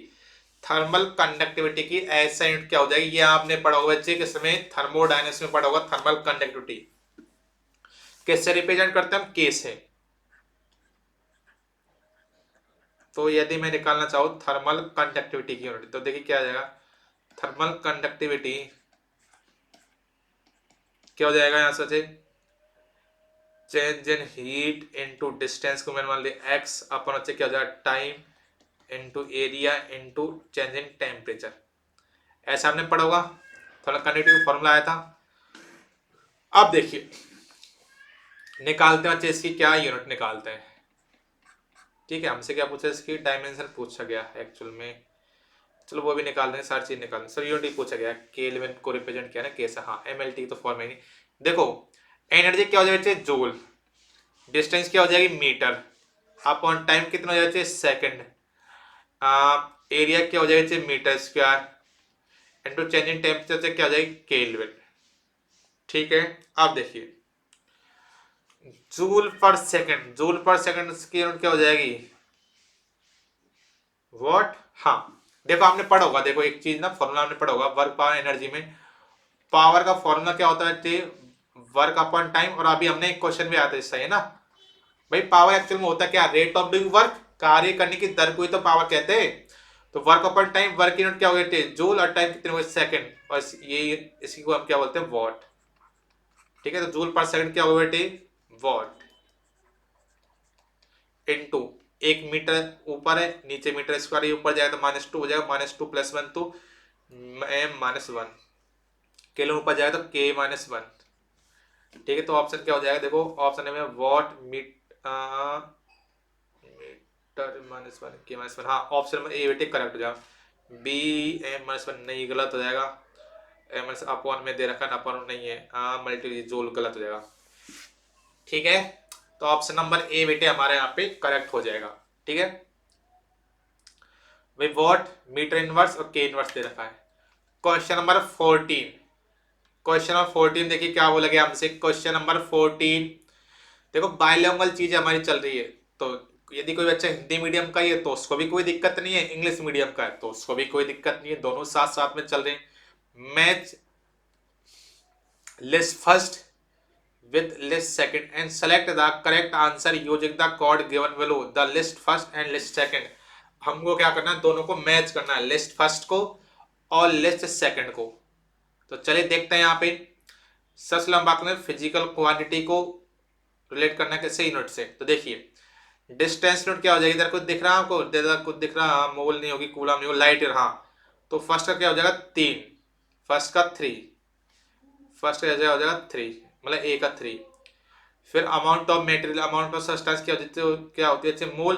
Thermal conductivity की ऐसा यूनिट क्या हो जाएगी, ये आपने पढ़ा होगा बच्चे किसमें, थर्मोडायनेमिक्स में पढ़ा होगा। थर्मल कंडक्टिविटी किससे रिप्रेजेंट करते हैं हम, के से। तो यदि मैं निकालना चाहूँ थर्मल कंडक्टिविटी की यूनिट, तो देखिए क्या आ जाएगा, थर्मल कंडक्टिविटी क्या हो जाएगा, यहां सोचे change in heat into distance को मैंने मान लिया एक्स अपन बच्चे क्या हो जाएगा, time into area into change in temperature. ऐसा हमने पढ़ा होगा, थोड़ा कंडक्टिविटी फॉर्मूला आया था। अब देखिए निकालते हैं बच्चे इसकी क्या यूनिट निकालते हैं। ठीक है, हमसे क्या पूछा, इसकी डायमेंशन पूछा गया एक्चुअल में, चलो वो भी निकाल देंगे, सारी चीज निकाल देंगे। सर यूनिट पूछा गया, केल्विन को रिप्रेजेंट किया ना कैसा, हाँ एमएलटी तो फॉर्म है नहीं। देखो एनर्जी क्या हो जाएगी जूल, डिस्टेंस क्या हो जाएगी मीटर, अपॉन टाइम कितना हो जाएगा सेकंड, एरिया क्या हो जाएगा meter square into change in temperature से क्या हो जाएगी केल्विन। ठीक है, अब देखिए जूल पर सेकंड, जूल पर सेकंड की यूनिट क्या हो जाएगी वॉट। हाँ देखो आपने पढ़ा होगा, देखो एक चीज ना फॉर्मूला आपने पढ़ा होगा वर्क पावर एनर्जी में, पावर का फॉर्मूला क्या होता है वर्क अपॉन टाइम। और अभी हमने एक क्वेश्चन भी आया था इससे, है ना भाई, पावर एक्चुअल में होता क्या, रेट ऑफ डूइंग वर्क, कार्य करने की दर को ही तो पावर कहते हैं। तो work upon time, work unit क्या हो गए जूल, और टाइम कितने हुए सेकंड, और ये इसी को हम क्या बोलते हैं वॉट। ठीक है, तो जूल पर सेकंड क्या हो बेटे वॉट, इनटू एक मीटर ऊपर है नीचे मीटर स्क्वायर, ये ऊपर जाएगा तो -2 हो जाएगा, -2 + 1 तो -1, किलो ऊपर जाएगा तो k-1। ठीक है, तो ऑप्शन क्या हो जाएगा, देखो ऑप्शन में वॉट मीटर -1 k-1, हाँ ऑप्शन में ए बेटे करेक्ट हो जाएगा। बी m-1 नहीं, गलत हो जाएगा। एम अपॉन में दे रखा है, अपॉन नहीं है, मल्टी जोल गलत हो जाएगा। ठीक है, तो ऑप्शन नंबर ए बेटे हमारे यहाँ पे करेक्ट हो जाएगा। ठीक है भाई, वॉट मीटर इनवर्स और के इनवर्स दे रखा है। क्वेश्चन नंबर 14, क्वेश्चन नंबर 14 देखिए क्या बोला गया हमसे। क्वेश्चन नंबर 14 देखो बायलैंग्वेज चीज हमारी चल रही है, तो यदि कोई बच्चा हिंदी मीडियम का ही है तो उसको भी कोई दिक्कत नहीं है, इंग्लिश मीडियम का है तो उसको भी कोई दिक्कत नहीं है, दोनों साथ साथ में चल रहे हैं। Match list first with list second and select the correct answer using the code given below, the list first and list second। हमको क्या करना है, दोनों को मैच करना है, लिस्ट फर्स्ट को और लिस्ट सेकंड को। तो चलिए देखते हैं यहाँ पे। सबसे हम बात करें फिजिकल क्वांटिटी को रिलेट करना कैसे यूनिट से, तो देखिए डिस्टेंस यूनिट क्या हो जाएगी, इधर कुछ दिख रहा है आपको, इधर कुछ दिख रहा है, मोल नहीं होगी, कूलम नहीं होगी, लाइट ईयर, हाँ तो फर्स्ट का क्या हो जाएगा 3, फर्स्ट का 3, फर्स्ट का हो जाएगा 3 मतलब ए का 3। फिर amount of material, amount of substance क्या होती है मोल,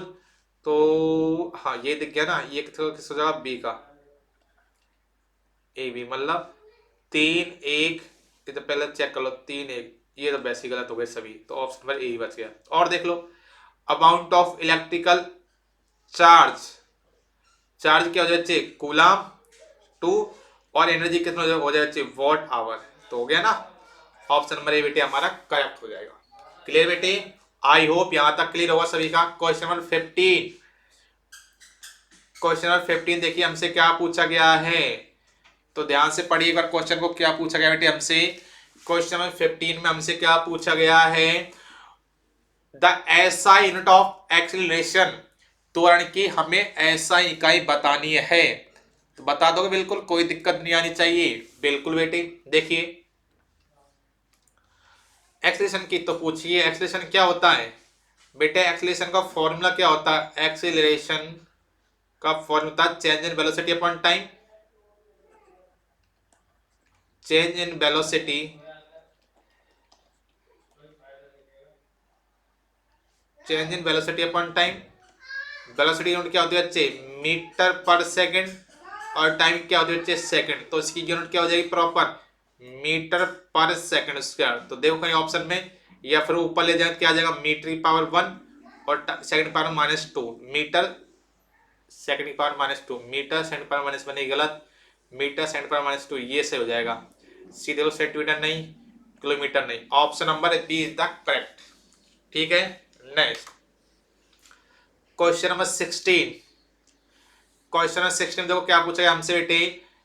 तो हाँ ये दिख गया ना, ये किस हो जाएगा बी का, ए बी मतलब 3 1, इधर पहले चेक कर लो 3 1, ये तो वैसे ही गलत हो गए सभी, तो ऑप्शन नंबर ए ही बच गया। और देख लो amount of electrical charge, charge क्या हो जाए कूलम 2, और एनर्जी कितना हो जाए वॉट आवर, तो हो गया ना, ऑप्शन नंबर ए बेटे हमारा करेक्ट हो जाएगा। क्लियर बेटे, आई होप यहां तक क्लियर होगा सभी का। क्वेश्चन नंबर 15, क्वेश्चन नंबर 15 देखिए हमसे क्या पूछा गया है, तो ध्यान से पढ़िए एक बार क्वेश्चन को, क्या पूछा गया बेटे हमसे। क्वेश्चन नंबर 15 में हमसे क्या पूछा गया है, the SI unit of acceleration, त्वरण की हमें ऐसा इकाई बतानी है, तो बता दोगे बिल्कुल, कोई दिक्कत नहीं आनी चाहिए बिल्कुल बेटे। देखिए एक्सीलरेशन की तो पूछिए, एक्सीलरेशन क्या होता है बेटे, एक्सीलरेशन का फॉर्मूला क्या होता है, एक्सीलरेशन का formula change in velocity upon time, change in velocity change in velocity upon time. Velocity unit क्या होती है बच्चे? मीटर पर सेकंड। और टाइम क्या होती है बच्चे? सेकंड। तो इसकी यूनिट क्या हो जाएगी प्रॉपर? मीटर पर सेकंड स्क्वायर। तो देखो कहीं ऑप्शन में, या फिर ऊपर ले जाए क्या आ जाएगा? मीटर की पावर 1 और सेकंड पावर -2। मीटर सेकंड की पावर -2, मीटर सेकंड पावर -1 नहीं, गलत। मीटर सेकंड पावर -2 ये से हो जाएगा। सीधे वो सेंटीमीटर नहीं, किलोमीटर नहीं। Option number B is the correct. ठीक है। Next question number 16। Question number 16 देखो क्या पूछा है हमसे बेटे।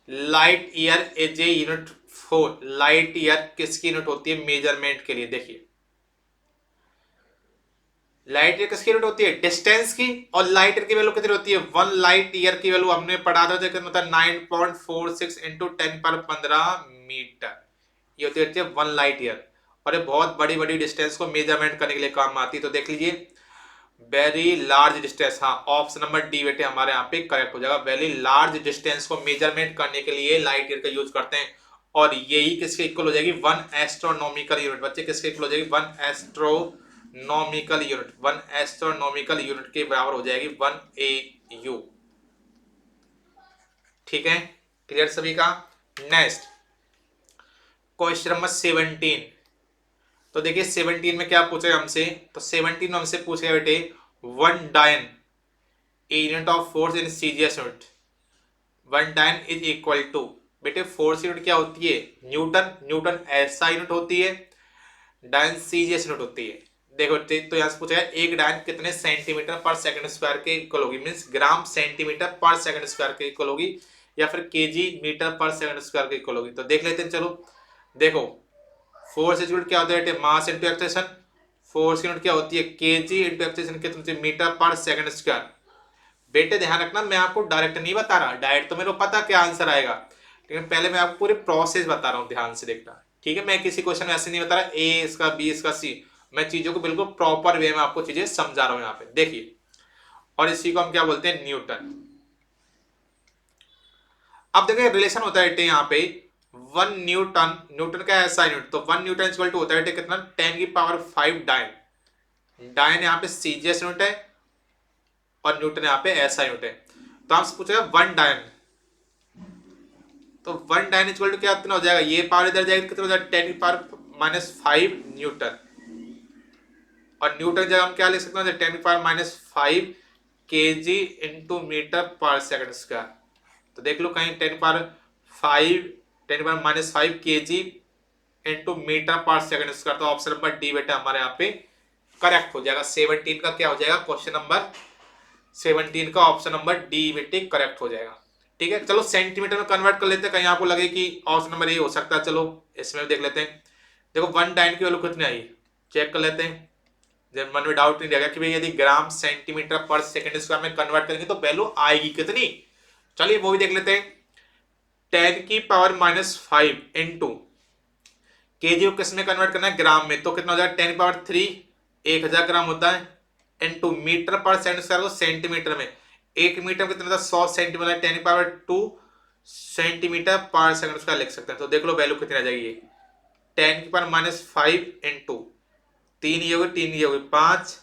Light year is a unit for, light year किसकी यूनिट होती है मेजरमेंट के लिए? देखिए लाइट ईयर किसकी यूनिट होती है? डिस्टेंस की। और लाइट ईयर की वैल्यू कितनी होती है? 1 लाइट ईयर की वैल्यू हमने पढ़ा था, कितना होता है? 9.46 इंटू 10⁻15 मीटर। ये होती है 1 लाइट ईयर। और ये बहुत बड़ी बड़ी डिस्टेंस को मेजरमेंट करने के लिए काम आती है। तो देख लीजिए वेरी लार्ज डिस्टेंस, हाँ ऑप्शन नंबर डी बेटे हमारे यहाँ पे करेक्ट हो जाएगा। वेरी लार्ज डिस्टेंस को मेजरमेंट करने के लिए लाइट ईयर का यूज करते हैं। और यही किसके इक्वल हो जाएगी? 1 एस्ट्रोनॉमिकल यूनिट। बच्चे किसके इक्वल हो जाएगी? 1 एस्ट्रोनॉमिकल यूनिट। 1 एस्ट्रोनॉमिकल यूनिट के बराबर हो जाएगी 1 AU। ठीक है, क्लियर सभी का? Next question number 17। तो देखिए 17 में क्या पूछा है हमसे। तो 17 में हमसे पूछा बेटे 1 डायन unit of force in CGS unit. 1 डायन इज इक्वल टू, बेटे फोर्स यूनिट क्या होती है? न्यूटन। न्यूटन ऐसा यूनिट होती है, डायन सीजीएस यूनिट होती है। देखो तो यहाँ से पूछा है एक डायन कितने सेंटीमीटर पर सेकंड स्क्वायर के इक्वल होगी? मींस ग्राम सेंटीमीटर पर सेकंड स्क्वायर के इक्वल होगी, या फिर केजी मीटर पर सेकंड स्क्वायर के इक्वल होगी। तो देख लेते हैं चलो। देखो फोर्स यूनिट क्या होता है? Mass into acceleration. Force unit क्या होती है? केजी इंटू एक्सेलरेशन कितनी होती है? मीटर पर सेकंड स्क्वायर। बेटे ध्यान रखना मैं आपको डायरेक्ट नहीं बता रहा, डायरेक्ट तो मेरे को पता क्या आंसर आएगा, लेकिन पहले मैं आपको पूरी प्रोसेस बता रहा हूँ, ध्यान से देखना। ठीक है, मैं किसी क्वेश्चन में ऐसे नहीं बता रहा ए इसका बी इसका सी, मैं चीजों को बिल्कुल प्रॉपर वे में आपको चीजें समझा रहा हूँ यहाँ पे। देखिए, और इसी को हम क्या बोलते हैं? न्यूटन। अब देखिए रिलेशन होता है यहाँ पे 1 न्यूटन, न्यूटन का ऐसा यूनिट, तो 1 न्यूटन इक्वल टू होता है कितना? 10⁵ डायन। डायन यहाँ पे सीजीएस यूनिट है और न्यूटन यहाँ पे ऐसा यूनिट है। तो हमसे पूछेगा 1 डायन, तो 1 डायन इक्वल टू क्या कितना हो जाएगा? ये पावर इधर जाएगी कितना हो जाएगा? 10⁻⁵ न्यूटन। और न्यूटन जगह हम क्या लिख सकते हैं? 10⁻⁵ केजी इंटू मीटर पर सेकंड स्क्वायर। तो देख लो कहीं 10⁻⁵ केजी इंटू मीटर पर सेकंड स्क्वायर। तो ऑप्शन नंबर डी बेटा हमारे यहाँ पे करेक्ट हो जाएगा। 17 का क्या हो जाएगा? क्वेश्चन नंबर 17 का ऑप्शन नंबर डी बेटे करेक्ट हो जाएगा। ठीक है, चलो सेंटीमीटर में कन्वर्ट कर लेते हैं, कहीं आपको लगे कि ऑप्शन नंबर ए हो सकता है। चलो इसमें देख लेते हैं। देखो 1 डायन की वैल्यू कितनी आई, चेक कर लेते हैं। जब मन में डाउट नहीं रहेगा कि भाई यदि ग्राम सेंटीमीटर पर सेकंड स्क्वायर में कन्वर्ट करेंगे तो वैल्यू आएगी कितनी। चलिए वो भी देख लेते हैं। 10⁻⁵ इंटू केजी को किस में कन्वर्ट करना है? ग्राम में। तो कितना हो जाएगा? 10⁻3 1000 ग्राम होता है, इंटू मीटर पर सेकंड स्क्वायर को सेंटीमीटर में। 1 मीटर कितना होता है? 100 सेंटीमीटर। 10⁻2 सेंटीमीटर पर सेकंड स्क्वायर लिख सकते हैं। तो देख लो वैल्यू कितनी आ जाएगी? 10⁻⁵ इंटू 3 ये होगी 3 ये होगी 5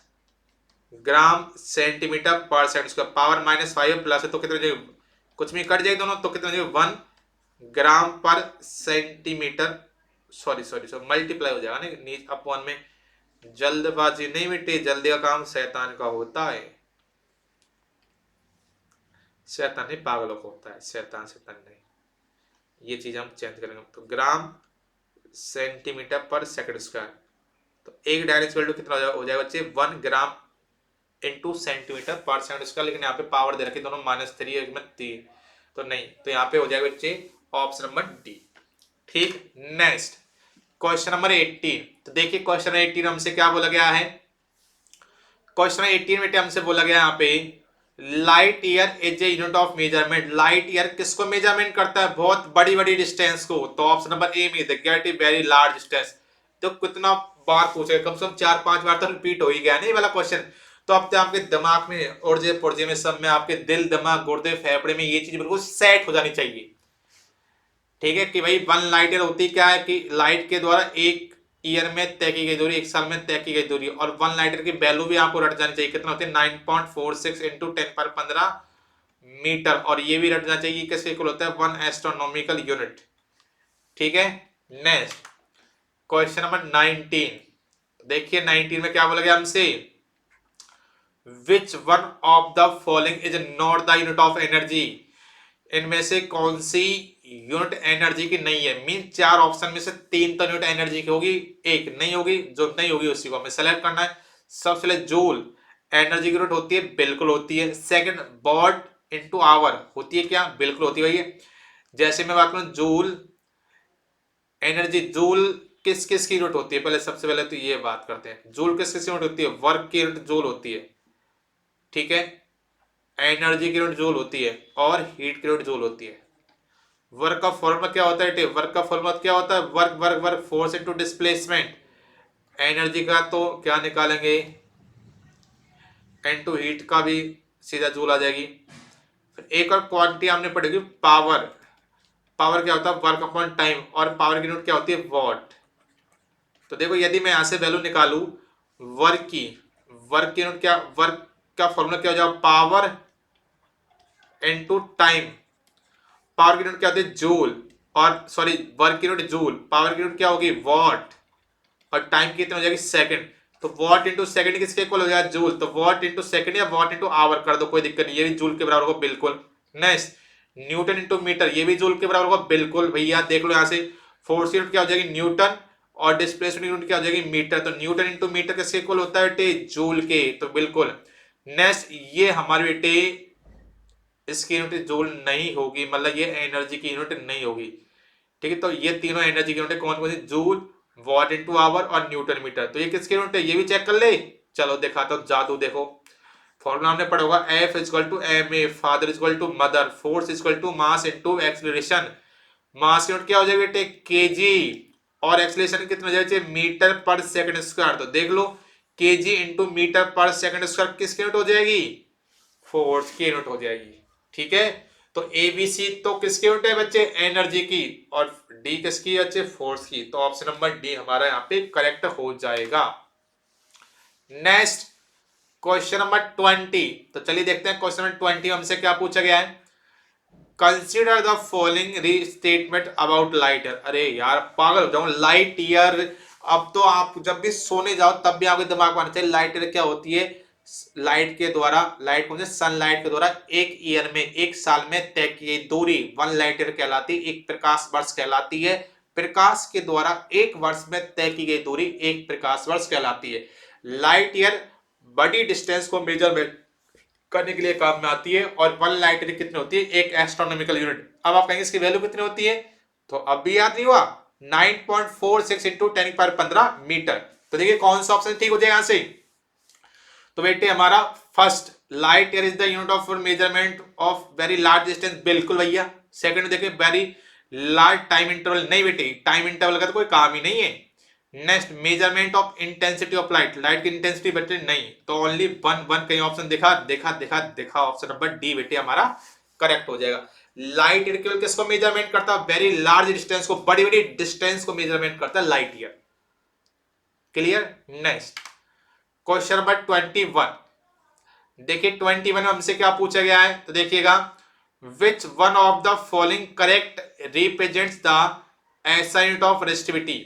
ग्राम सेंटीमीटर पर सेकंड स्क्वायर। पावर -5 प्लस है तो कितना हो जाएगी? कुछ भी कट जाएगी दोनों, तो कितना हो जाएगी? 1 ग्राम पर सेंटीमीटर, सॉरी मल्टीप्लाई हो जाएगा ना नीच अपॉन में। जल्दबाजी नहीं बेटे, जल्दी का काम शैतान का होता है। शैतान नहीं पागलों को होता है, शैतान नहीं। ये चीज हम चेंज करेंगे। तो ग्राम सेंटीमीटर पर सेकंड स्क्वायर। तो एक डायरेक्ट इक्वल टू कितना हो जाएगा बच्चे? 1 ग्राम इंटू सेंटीमीटर पर सेकंड स्क्वायर। लेकिन यहाँ पे पावर दे रखी दोनों -3 एक में 3, तो नहीं, तो यहाँ पे हो जाएगा बच्चे ऑप्शन नंबर डी। ठीक, नेक्स्ट क्वेश्चन नंबर 18। तो देखिए क्वेश्चन 18 हमसे क्या बोला गया है? क्वेश्चन 18 में हमसे बोला गया यहाँ पे light year is a unit of measurement. Light year किसको मेजरमेंट करता है? बहुत बड़ी बड़ी डिस्टेंस को। तो ऑप्शन नंबर ए में gate a very large distance. तो कितना बार पूछे? कम से कम 4-5 बार तो रिपीट हो ही गया नहीं वाला क्वेश्चन। तो अब तो आपके दिमाग में उर्जे पुर्जे में सब में आपके दिल दिमाग गुर्दे फेफड़े में ये चीज बिल्कुल सेट हो जानी चाहिए। ठीक है कि भाई 1 लाइट ईयर होती क्या है कि लाइट के द्वारा 1 ईयर में तय की गई दूरी, एक साल में तय की गई दूरी। और 1 लाइटर की वैल्यू भी आपको रट जानी चाहिए, कितना होती है 9.46 इंटू 10⁻15 मीटर। और ये भी रट जाना चाहिए किसके इक्वल होता है 1 एस्ट्रोनॉमिकल यूनिट। ठीक है। Next question number 19। देखिए 19 में क्या बोला गया हमसे, विच one of the following is not the unit of energy. इनमें से कौन सी यूनिट एनर्जी की नहीं है। मीन 4 ऑप्शन में से 3 तो यूनिट एनर्जी की होगी, एक नहीं होगी। जो नहीं होगी उसी को हमें सेलेक्ट करना है। सबसे पहले जूल एनर्जी की यूनिट होती है, बिल्कुल होती है। सेकंड वॉट इनटू आवर होती है क्या, बिल्कुल होती है भैया। जैसे मैं बात करूं जूल एनर्जी, जूल किस किस की यूनिट होती है, पहले सबसे पहले तो ये बात करते हैं। जूल किस किस की यूनिट होती है, वर्क की यूनिट जूल होती है। ठीक है। एनर्जी की यूनिट जूल होती है और हीट की यूनिट जूल होती है। वर्क का फॉर्मूला क्या होता है, वर्क का फॉर्मूला क्या होता है, work work work force into displacement. Energy का तो क्या निकालेंगे, इनटू हीट का भी सीधा जूल आ जाएगी। फिर एक और क्वांटिटी हमने पढ़ेगी पावर। पावर क्या होता है, वर्क अपॉन टाइम, और पावर की यूनिट क्या होती है, वॉट। तो देखो यदि मैं यहां से वैल्यू निकालू वर्क की, वर्क की यूनिट क्या, वर्क का फॉर्मूला क्या हो जाएगा, पावर इनटू टाइम। पावर की यूनिट क्या होती है जूल, और सॉरी वर्क की यूनिट जूल, पावर की यूनिट क्या होगी वॉट, और टाइम कितनी हो जाएगी सेकंड। तो वॉट इंटू सेकंड किसके इक्वल हो जाएगा जूल। तो वॉट इंटू सेकंड या वॉट इंटू आवर कर दो, कोई दिक्कत नहीं, ये भी जूल के बराबर होगा बिल्कुल। नेक्स्ट न्यूटन इंटू मीटर, ये भी जूल के बराबर होगा बिल्कुल भैया। देख लो यहां से फोर्स यूनिट क्या हो जाएगी न्यूटन, और डिस्प्लेसमेंट यूनिट क्या हो जाएगी मीटर। तो न्यूटन इंटू मीटर किसके इक्वल होता है बेटे, जूल के, तो बिल्कुल। नेक्स्ट ये हमारे बेटे इसकी यूनिट जूल नहीं होगी, मतलब ये एनर्जी की यूनिट नहीं होगी। ठीक है। तो ये तीनों एनर्जी की यूनिट कौन कौन सी, जूल, वॉट इनटू आवर और न्यूटन मीटर। तो ये किसकी यूनिट है, ये भी चेक कर ले। चलो दिखाता हूं जादू। देखो फॉर्मूला हमने पढ़ा होगा F equal to M A, father equal to mother, force equal to mass into acceleration. Mass की यूनिट क्या हो जाएगी बेटे केजी, और एक्सीलरेशन कितना हो जाएगा मीटर पर सेकंड स्क्वायर। तो देख लो केजी इंटू मीटर पर सेकंड स्क्वायर किसकी यूनिट हो जाएगी, फोर्स की यूनिट हो जाएगी। ठीक है। तो एबीसी तो किसकी यूनिट है बच्चे, एनर्जी की, और डी किसकी है बच्चे, फोर्स की। तो ऑप्शन नंबर डी हमारा यहाँ पे करेक्ट हो जाएगा। Next question number 20। तो चलिए देखते हैं क्वेश्चन नंबर 20 हमसे क्या पूछा गया है। Consider the following restatement about light year. अरे यार पागल हो जाऊं, लाइट ईयर। अब तो आप जब भी सोने जाओ तब भी आपके दिमाग में आना चाहिए लाइट ईयर क्या होती है। लाइट के द्वारा, लाइट कौन से, सनलाइट के द्वारा एक ईयर में, एक साल में तय की गई दूरी 1 लाइट ईयर कहलाती है, एक प्रकाश वर्ष कहलाती है। प्रकाश के द्वारा एक वर्ष में तय की गई दूरी एक प्रकाश वर्ष कहलाती है। लाइट ईयर बड़ी डिस्टेंस को मेजरमेंट करने के लिए काम में आती है। और 1 लाइट ईयर कितनी होती है, एक एस्ट्रोनॉमिकल यूनिट। अब आप कहेंगे इसकी वैल्यू कितनी होती है, तो अब भी याद नहीं हुआ, 9.46 इंटू 10⁻15 मीटर। तो देखिए कौन सा ऑप्शन ठीक हो जाएगा यहां से। तो बेटे हमारा first light year is the unit of measurement of very large distance, बिल्कुल भैया। सेकंड देखिए वेरी लार्ज टाइम इंटरवल, नहीं बेटे टाइम इंटरवल का तो कोई काम ही नहीं है। Next measurement of intensity of light, light की इंटेंसिटी बेटे नहीं, तो ओनली वन वन कहीं ऑप्शन दिखा दिखा दिखा दिखा, ऑप्शन नंबर डी बेटे हमारा करेक्ट हो जाएगा। लाइट ईयर केवल किसको मेजरमेंट करता है, वेरी लार्ज डिस्टेंस को, बड़ी बड़ी डिस्टेंस को मेजरमेंट करता है light year. Clear. Next question number 21। देखिए 21 में हमसे क्या पूछा गया है, तो देखिएगा विच one of the following correct represents the SI unit of resistivity.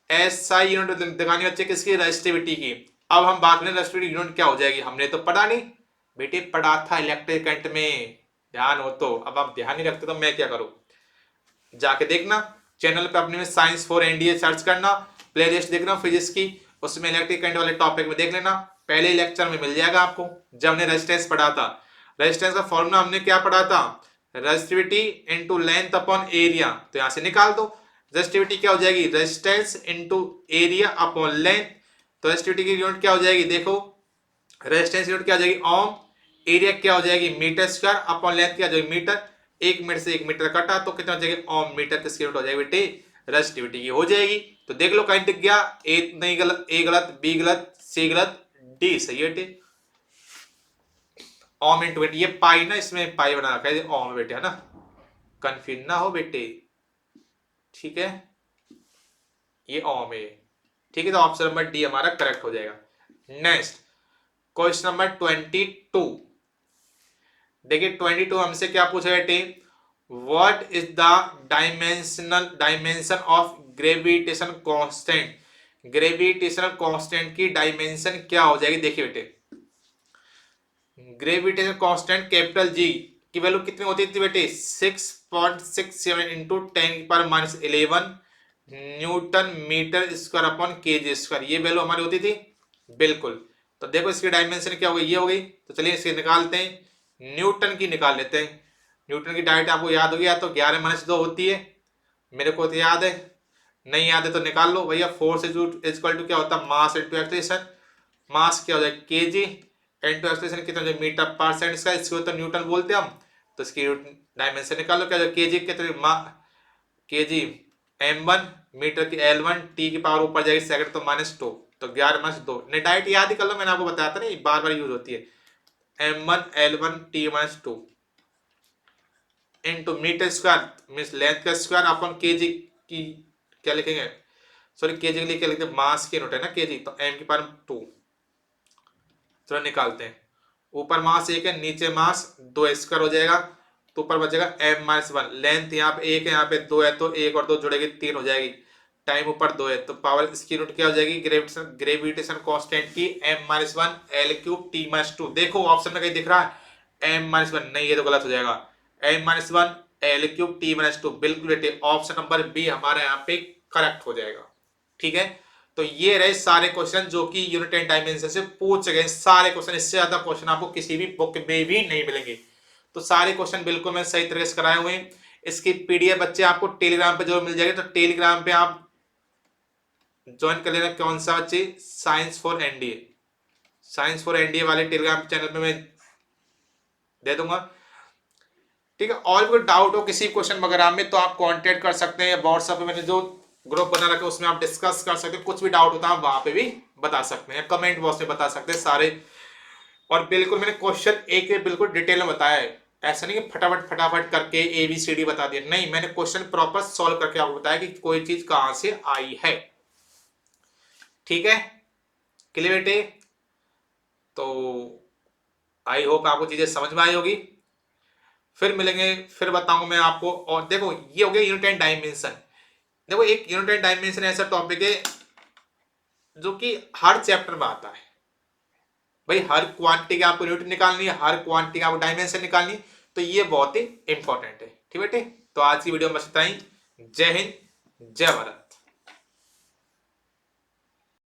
SI unit दिखानी बच्चे किसकी, रेजिस्टिविटी की। अब हम बात करें रेजिस्टिविटी यूनिट क्या हो जाएगी, हमने तो पढ़ा नहीं बेटे, पढ़ा था इलेक्ट्रिक करंट में, ध्यान हो तो। अब आप ध्यान नहीं रखते तो मैं क्या करूं, जाके देखना चैनल पे अपने में साइंस फॉर एनडीए सर्च करना, प्लेलिस्ट देखना फिजिक्स की, उसमें इलेक्ट्रिक करंट वाले टॉपिक में देख लेना, पहले लेक्चर में मिल जाएगा आपको। जब हमने रेजिस्टेंस पढ़ा था, रेजिस्टेंस का फॉर्मूला हमने क्या पढ़ा था, resistivity into length upon area. तो यहां से निकाल दो, रेजिस्टिविटी क्या हो जाएगी, resistance into area upon length. तो रेजिस्टिविटी की यूनिट क्या हो जाएगी, देखो रेजिस्टेंस यूनिट क्या हो जाएगी ओम, एरिया क्या हो जाएगी मीटर स्क्वायर, अपॉन लेंथ क्या हो जाएगी मीटर। 1 मीटर से 1 मीटर कटा तो कितना हो जाएगा ओम मीटर, किसकी यूनिट हो जाएगी बेटे, रेजिस्टिविटी की हो जाएगी। तो देख लो कहीं दिख गया, ए नहीं गलत, ए गलत, बी गलत, सी गलत, डी सही है बेटे। ओम इंटू बेटे, ये पाई ना, इसमें पाई बना रखा है ओम बेटे, है ना, कंफ्यूज ना हो बेटे। ठीक है, ये ओम है, ठीक है, तो ऑप्शन नंबर डी हमारा करेक्ट हो जाएगा। Next question number 22। देखिए 22 हमसे क्या पूछा बेटे, what is the dimension of gravitation constant. Gravitational constant की डायमेंशन क्या हो जाएगी। देखिए बेटे ग्रेविटेशन कांस्टेंट कैपिटल जी की वैल्यू कितनी होती थी बेटे, 6.67 into 10⁻11 newton meter square upon kg square, ये वैल्यू हमारी होती थी। बिल्कुल, तो देखो इसकी डायमेंशन क्या हो गई, ये हो गई। तो चलिए इसे निकालते हैं, न्यूटन की निकाल लेते हैं। न्यूटन की डायरेक्ट आपको याद होगी, या तो 11-2 होती है, मेरे को तो याद है, नहीं याद है तो निकाल लो भैया। फोर्स इक्वल टू क्या होता है, मास इंटू एक्सेलरेशन। मास क्या हो जाएगा केजी इंटू एक्सेलरेशन कितना हो जाएगा मीटर पर सेकंड स्क्वायर, इसको तो न्यूटन बोलते हैं हम। तो इसकी डायमेंशन निकाल लो, क्या केजी कितने केजी m1 मीटर की L1 t की पावर ऊपर जाएगी सेकंड तो -2, तो 11-2 नहीं डायरेक्ट याद ही कर लो, मैंने आपको बताया था नहीं, बार बार यूज होती है। m1 L1 t-2 into meter square means length का स्क्वायर अपन केजी की क्या लिखेंगे, सॉरी केजी के लिए क्या लिखते हैं, मास की यूनिट है ना केजी, तो m की पावर 2। चलो निकालते हैं, ऊपर मास 1 है, नीचे मास 2 स्क्वायर हो जाएगा, तो ऊपर बचेगा m-1। लेंथ यहाँ पे 1 है, यहाँ पे 2 है, तो 1 और 2 जुड़ेगी 3 हो जाएगी। टाइम ऊपर 2 है, तो पावर इसकी यूनिट क्या हो जाएगी, ग्रेविटेशन कांस्टेंट की m-1 L³ t-2। देखो ऑप्शन में कहीं दिख रहा है m-1, नहीं ये तो गलत हो जाएगा। m-1 L³ t-2 बिल्कुल बेटे ऑप्शन नंबर बी हमारा यहाँ पे करेक्ट हो जाएगा। ठीक है, तो ये रहे सारे क्वेश्चन जो कि यूनिट एंड डायमेंशन से पूछे गए सारे क्वेश्चन। इससे ज्यादा क्वेश्चन आपको किसी भी बुक में भी नहीं मिलेंगे। तो सारे क्वेश्चन बिल्कुल मैं सही तरीके से कराए हुए हैं। इसकी पीडीएफ बच्चे आपको टेलीग्राम पे जरूर मिल जाएगी, तो टेलीग्राम पे आप ज्वाइन कर लेना। कौन सा बच्चे, science for NDA, science for NDA वाले टेलीग्राम चैनल पे मैं दे दूंगा। ठीक है, और भी कोई डाउट हो किसी क्वेश्चन वगैरह में तो आप कांटेक्ट कर सकते हैं, व्हाट्सएप पे मैंने जो ग्रुप बना रखा है उसमें आप डिस्कस कर सकते हैं। कुछ भी डाउट होता है आप वहां पे भी बता सकते हैं, कमेंट बॉक्स में बता सकते हैं सारे। और बिल्कुल मैंने क्वेश्चन एक बिल्कुल डिटेल में बताया है, ऐसा नहीं कि फटाफट फटाफट करके ABCD बता दिया, नहीं मैंने क्वेश्चन प्रॉपर सॉल्व करके आपको बताया कि कोई चीज कहां से आई है। ठीक है, क्लियर बेटे, तो आई होप आपको चीजें समझ में आई होगी। फिर मिलेंगे, फिर बताऊंगा मैं आपको। और देखो ये हो गया यूनिट एंड डायमेंशन। देखो एक यूनिट एंड डायमेंशन ऐसा टॉपिक है जो कि हर चैप्टर में आता है। भाई हर क्वांटिटी की आपको यूनिट निकालनी है, हर क्वांटिटी की आपको डायमेंशन निकालनी है, तो ये बहुत ही इंपॉर्टेंट है। ठीक है, तो आज की वीडियो में बस इतना ही। जय हिंद, जय भारत।